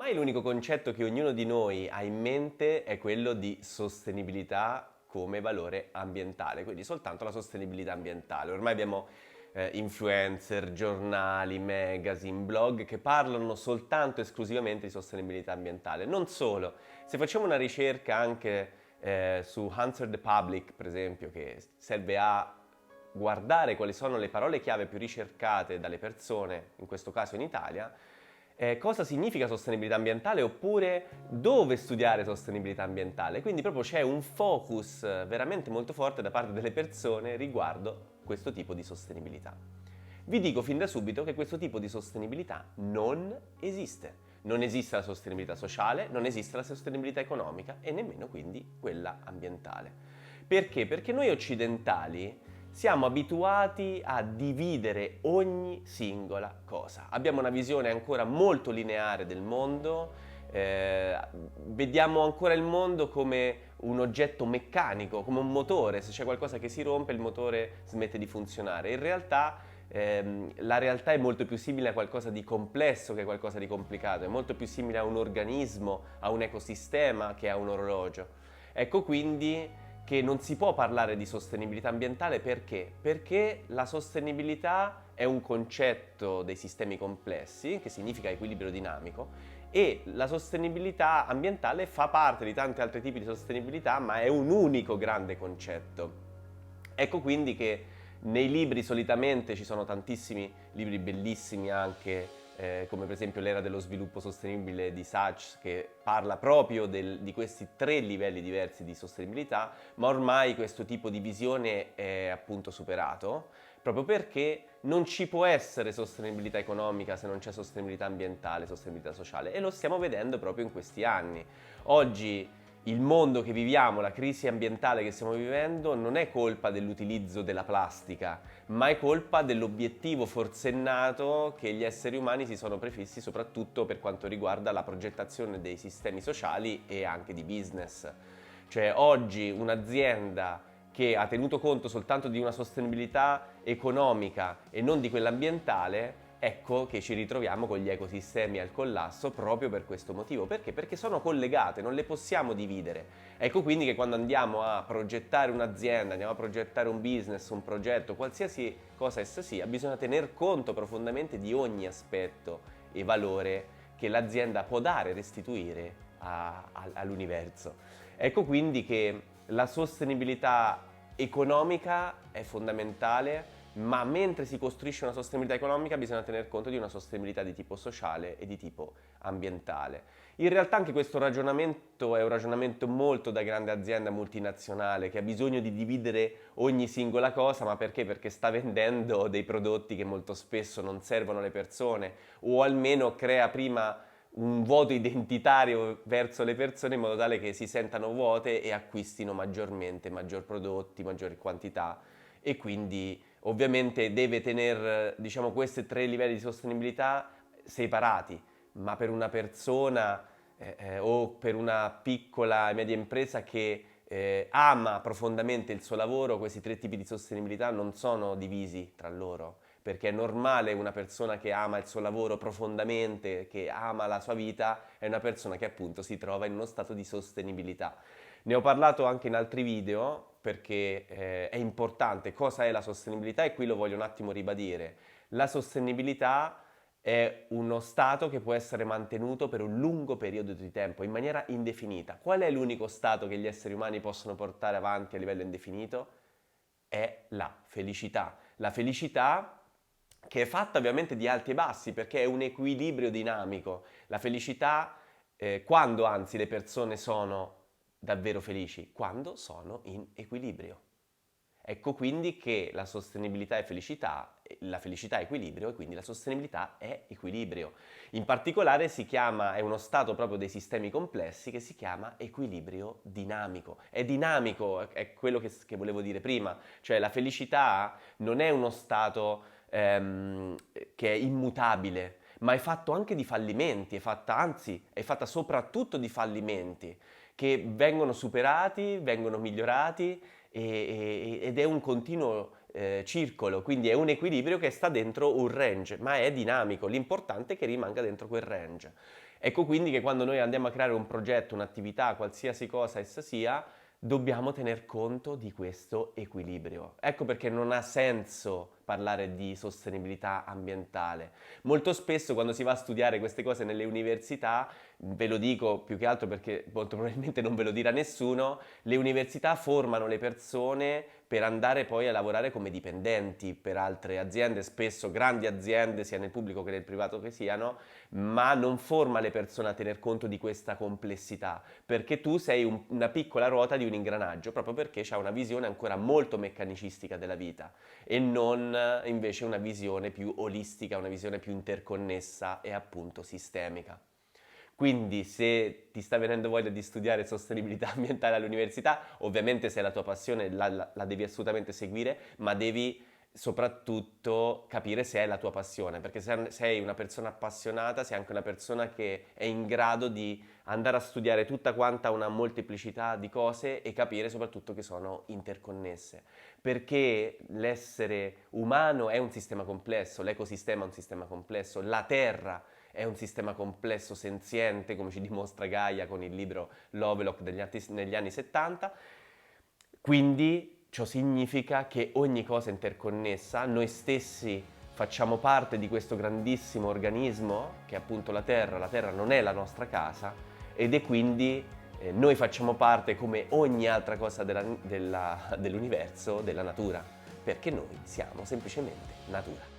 Ormai l'unico concetto che ognuno di noi ha in mente è quello di sostenibilità come valore ambientale, quindi soltanto la sostenibilità ambientale. Ormai abbiamo influencer, giornali, magazine, blog che parlano soltanto e esclusivamente di sostenibilità ambientale. Non solo, se facciamo una ricerca anche su Answer the Public, per esempio, che serve a guardare quali sono le parole chiave più ricercate dalle persone, in questo caso in Italia, cosa significa sostenibilità ambientale oppure dove studiare sostenibilità ambientale. Quindi proprio c'è un focus veramente molto forte da parte delle persone riguardo questo tipo di sostenibilità. Vi dico fin da subito che questo tipo di sostenibilità non esiste. Non esiste la sostenibilità sociale, non esiste la sostenibilità economica e nemmeno quindi quella ambientale. Perché? Perché noi occidentali siamo abituati a dividere ogni singola cosa. Abbiamo una visione ancora molto lineare del mondo, vediamo ancora il mondo come un oggetto meccanico, come un motore. Se c'è qualcosa che si rompe, il motore smette di funzionare. In realtà la realtà è molto più simile a qualcosa di complesso che a qualcosa di complicato, è molto più simile a un organismo, a un ecosistema che a un orologio. Ecco quindi che non si può parlare di sostenibilità ambientale perché? Perché la sostenibilità è un concetto dei sistemi complessi, che significa equilibrio dinamico, e la sostenibilità ambientale fa parte di tanti altri tipi di sostenibilità, ma è un unico grande concetto. Ecco quindi che nei libri solitamente ci sono tantissimi libri bellissimi anche, come per esempio L'era dello sviluppo sostenibile di Sachs, che parla proprio di questi tre livelli diversi di sostenibilità, ma ormai questo tipo di visione è appunto superato, proprio perché non ci può essere sostenibilità economica se non c'è sostenibilità ambientale, sostenibilità sociale, e lo stiamo vedendo proprio in questi anni. Oggi il mondo che viviamo, la crisi ambientale che stiamo vivendo, non è colpa dell'utilizzo della plastica, ma è colpa dell'obiettivo forsennato che gli esseri umani si sono prefissi, soprattutto per quanto riguarda la progettazione dei sistemi sociali e anche di business. Cioè oggi un'azienda che ha tenuto conto soltanto di una sostenibilità economica e non di quella ambientale, ecco che ci ritroviamo con gli ecosistemi al collasso proprio per questo motivo. Perché? Perché sono collegate, non le possiamo dividere. Ecco quindi che quando andiamo a progettare un'azienda, andiamo a progettare un business, un progetto, qualsiasi cosa essa sia, bisogna tener conto profondamente di ogni aspetto e valore che l'azienda può dare e restituire all'universo. Ecco quindi che la sostenibilità economica è fondamentale, ma mentre si costruisce una sostenibilità economica bisogna tener conto di una sostenibilità di tipo sociale e di tipo ambientale. In realtà anche questo ragionamento è un ragionamento molto da grande azienda multinazionale che ha bisogno di dividere ogni singola cosa, ma perché? Perché sta vendendo dei prodotti che molto spesso non servono alle persone o almeno crea prima un vuoto identitario verso le persone in modo tale che si sentano vuote e acquistino maggiormente, maggior prodotti, maggiori quantità e quindi ovviamente deve tenere, diciamo, questi tre livelli di sostenibilità separati, ma per una persona o per una piccola e media impresa che ama profondamente il suo lavoro, questi tre tipi di sostenibilità non sono divisi tra loro, perché è normale una persona che ama il suo lavoro profondamente, che ama la sua vita, è una persona che appunto si trova in uno stato di sostenibilità. Ne ho parlato anche in altri video perché è importante cosa è la sostenibilità e qui lo voglio un attimo ribadire. La sostenibilità è uno stato che può essere mantenuto per un lungo periodo di tempo, in maniera indefinita. Qual è l'unico stato che gli esseri umani possono portare avanti a livello indefinito? È la felicità. La felicità che è fatta ovviamente di alti e bassi perché è un equilibrio dinamico. La felicità, quando anzi le persone sono davvero felici? Quando sono in equilibrio. Ecco quindi che la sostenibilità è felicità, la felicità è equilibrio e quindi la sostenibilità è equilibrio. In particolare è uno stato proprio dei sistemi complessi che si chiama equilibrio dinamico. È dinamico, è quello che volevo dire prima, cioè la felicità non è uno stato che è immutabile, ma è fatto anche di fallimenti, anzi è fatta soprattutto di fallimenti che vengono superati, vengono migliorati ed è un continuo circolo, quindi è un equilibrio che sta dentro un range, ma è dinamico, l'importante è che rimanga dentro quel range. Ecco quindi che quando noi andiamo a creare un progetto, un'attività, qualsiasi cosa essa sia, dobbiamo tener conto di questo equilibrio. Ecco perché non ha senso parlare di sostenibilità ambientale. Molto spesso quando si va a studiare queste cose nelle università, ve lo dico più che altro perché molto probabilmente non ve lo dirà nessuno, le università formano le persone per andare poi a lavorare come dipendenti per altre aziende, spesso grandi aziende, sia nel pubblico che nel privato che siano, ma non forma le persone a tener conto di questa complessità, perché tu sei una piccola ruota di un ingranaggio, proprio perché c'è una visione ancora molto meccanicistica della vita e non invece una visione più olistica, una visione più interconnessa e appunto sistemica. Quindi se ti sta venendo voglia di studiare sostenibilità ambientale all'università, ovviamente se è la tua passione la devi assolutamente seguire, ma devi soprattutto capire se è la tua passione, perché se sei una persona appassionata, sei anche una persona che è in grado di andare a studiare tutta quanta una molteplicità di cose e capire soprattutto che sono interconnesse, perché l'essere umano è un sistema complesso, l'ecosistema è un sistema complesso, la Terra è un sistema complesso, senziente, come ci dimostra Gaia con il libro Lovelock negli anni 70. Quindi ciò significa che ogni cosa è interconnessa, noi stessi facciamo parte di questo grandissimo organismo che è appunto la Terra non è la nostra casa ed è quindi noi facciamo parte come ogni altra cosa dell'universo, della natura, perché noi siamo semplicemente natura.